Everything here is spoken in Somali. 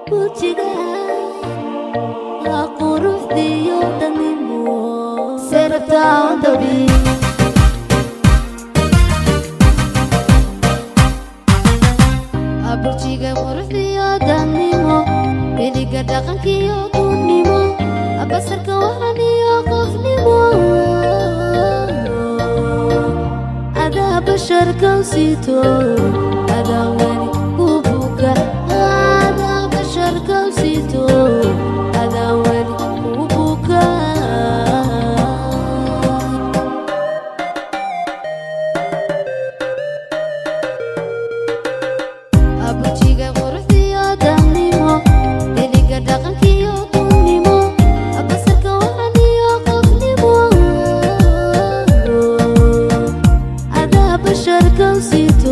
Bujiga aku ruh dia tanimu serta undabi Bujiga ruh dia tanimu beliga dakan kiyo kunimo abasar kawan dia kafnimo ada bashar kau situ ada wani kubuka ada bashar kau situ ada wani kubuka abu ciga ngurus dia danimo deliga dakan kiyo kunimo abasar kawan dia kafnimo ada bashar kau situ